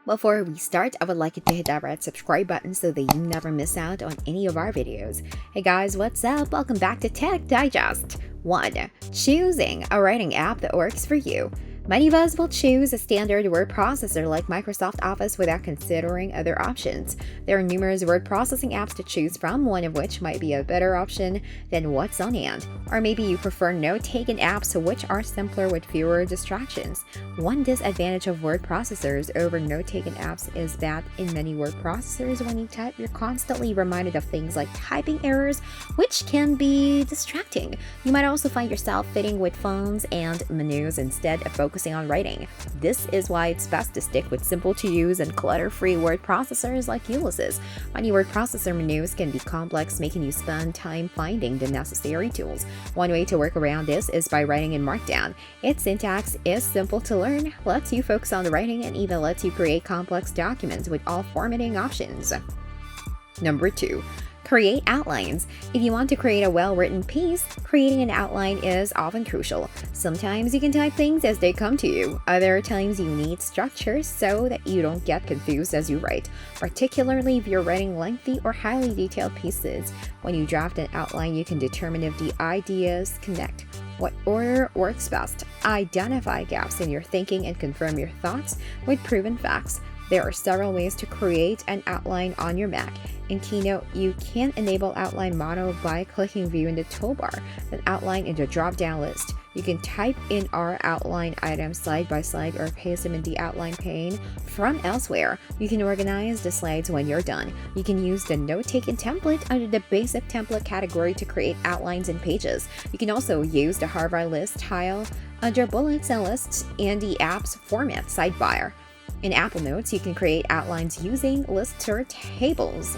Before we start, I would like you to hit that red subscribe button so that you never miss out on any of our videos. Hey guys, what's up? Welcome back to Tech Digest. 1. Choosing a writing app that works for you. Many of us will choose a standard word processor like Microsoft Office without considering other options. There are numerous word processing apps to choose from, one of which might be a better option than what's on hand. Or maybe you prefer note-taking apps which are simpler with fewer distractions. One disadvantage of word processors over note-taking apps is that in many word processors, when you type, you're constantly reminded of things like typing errors, which can be distracting. You might also find yourself fiddling with phones and menus instead of focusing on writing. This is why it's best to stick with simple-to-use and clutter-free word processors like Ulysses. Many word processor menus can be complex, making you spend time finding the necessary tools. One way to work around this is by writing in Markdown. Its syntax is simple to learn, lets you focus on the writing, and even lets you create complex documents with all formatting options. Number 2. Create outlines. If you want to create a well-written piece, creating an outline is often crucial. Sometimes you can type things as they come to you. Other times you need structure so that you don't get confused as you write, particularly if you're writing lengthy or highly detailed pieces. When you draft an outline, you can determine if the ideas connect. What order works best? Identify gaps in your thinking and confirm your thoughts with proven facts. There are several ways to create an outline on your Mac. In Keynote, you can enable Outline Model by clicking View in the toolbar, then Outline in the drop-down list. You can type in our outline items side by side or paste them in the outline pane from elsewhere. You can organize the slides when you're done. You can use the note-taking template under the basic template category to create outlines and pages. You can also use the hover list tile under bullets and lists in the app's format sidebar. In Apple Notes, you can create outlines using lists or tables.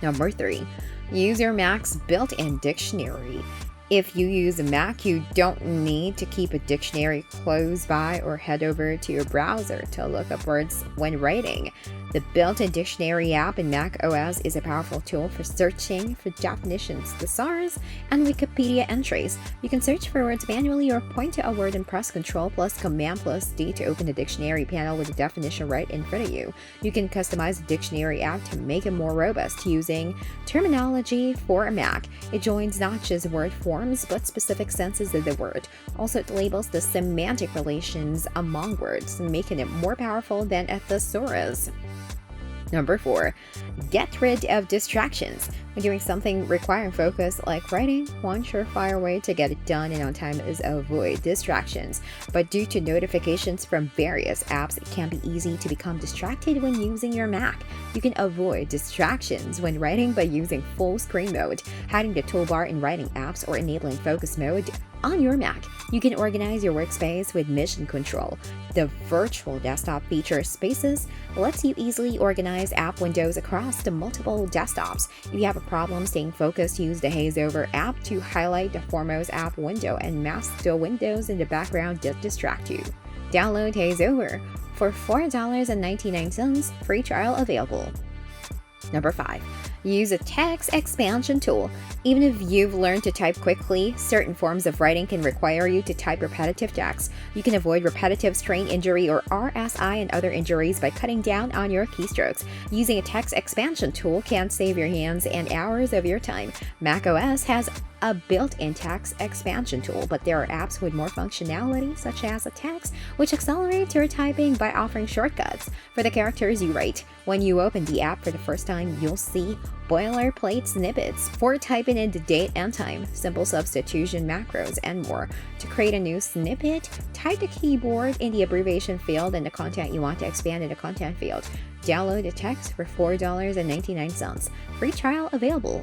Number 3. Use your Mac's built-in dictionary. If you use a Mac, you don't need to keep a dictionary close by or head over to your browser to look up words when writing. The built-in dictionary app in Mac OS is a powerful tool for searching for definitions, thesaurus, and Wikipedia entries. You can search for words manually or point to a word and press Ctrl plus Command plus D to open the dictionary panel with the definition right in front of you. You can customize the dictionary app to make it more robust using terminology for a Mac. It joins not just word forms, but specific senses of the word. Also, it labels the semantic relations among words, making it more powerful than a thesaurus. Number 4. Get rid of distractions. When doing something requiring focus like writing, one surefire way to get it done and on time is avoid distractions. But due to notifications from various apps, it can be easy to become distracted when using your Mac. You can avoid distractions when writing by using full screen mode, hiding the toolbar in writing apps, or enabling focus mode on your Mac. You can organize your workspace with Mission Control. The virtual desktop feature Spaces lets you easily organize app windows across the multiple desktops. If you have a problem staying focused, use the Haze Over app to highlight the foremost app window and mask the windows in the background that distract you. Download Haze Over for $4.99, free trial available. Number 5. Use a text expansion tool. Even if you've learned to type quickly, certain forms of writing can require you to type repetitive text. You can avoid repetitive strain injury or RSI and other injuries by cutting down on your keystrokes. Using a text expansion tool can save your hands and hours of your time. macOS has a built-in text expansion tool, but there are apps with more functionality, such as a text, which accelerates your typing by offering shortcuts for the characters you write. When you open the app for the first time, you'll see boilerplate snippets for typing in the date and time, simple substitution macros, and more. To create a new snippet, type the keyboard in the abbreviation field and the content you want to expand in the content field. Download the text for $4.99. Free trial available.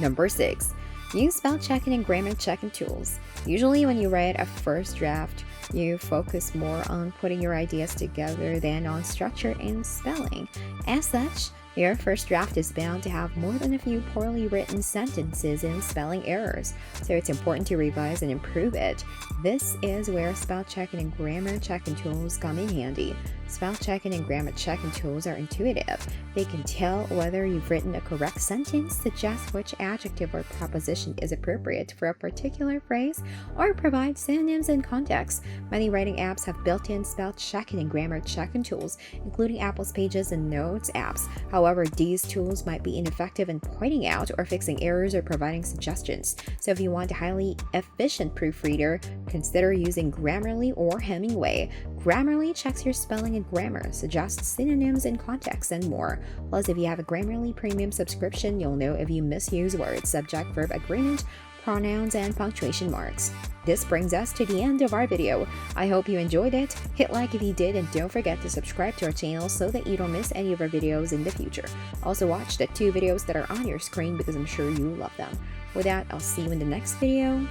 Number 6. Use spell checking and grammar checking tools. Usually when you write a first draft, you focus more on putting your ideas together than on structure and spelling. As such, your first draft is bound to have more than a few poorly written sentences and spelling errors, so it's important to revise and improve it. This is where spell checking and grammar checking tools come in handy. Spell checking and grammar checking tools are intuitive. They can tell whether you've written a correct sentence, suggest which adjective or preposition is appropriate for a particular phrase, or provide synonyms and context. Many writing apps have built-in spell checking and grammar checking tools, including Apple's Pages and Notes apps. However, these tools might be ineffective in pointing out or fixing errors or providing suggestions. So if you want a highly efficient proofreader, consider using Grammarly or Hemingway. Grammarly checks your spelling and grammar, suggests synonyms and context, and more. Plus, if you have a Grammarly premium subscription, you'll know if you misuse words, subject, verb, agreement, pronouns, and punctuation marks. This brings us to the end of our video. I hope you enjoyed it. Hit like if you did, and don't forget to subscribe to our channel so that you don't miss any of our videos in the future. Also watch the 2 videos that are on your screen because I'm sure you love them. With that, I'll see you in the next video.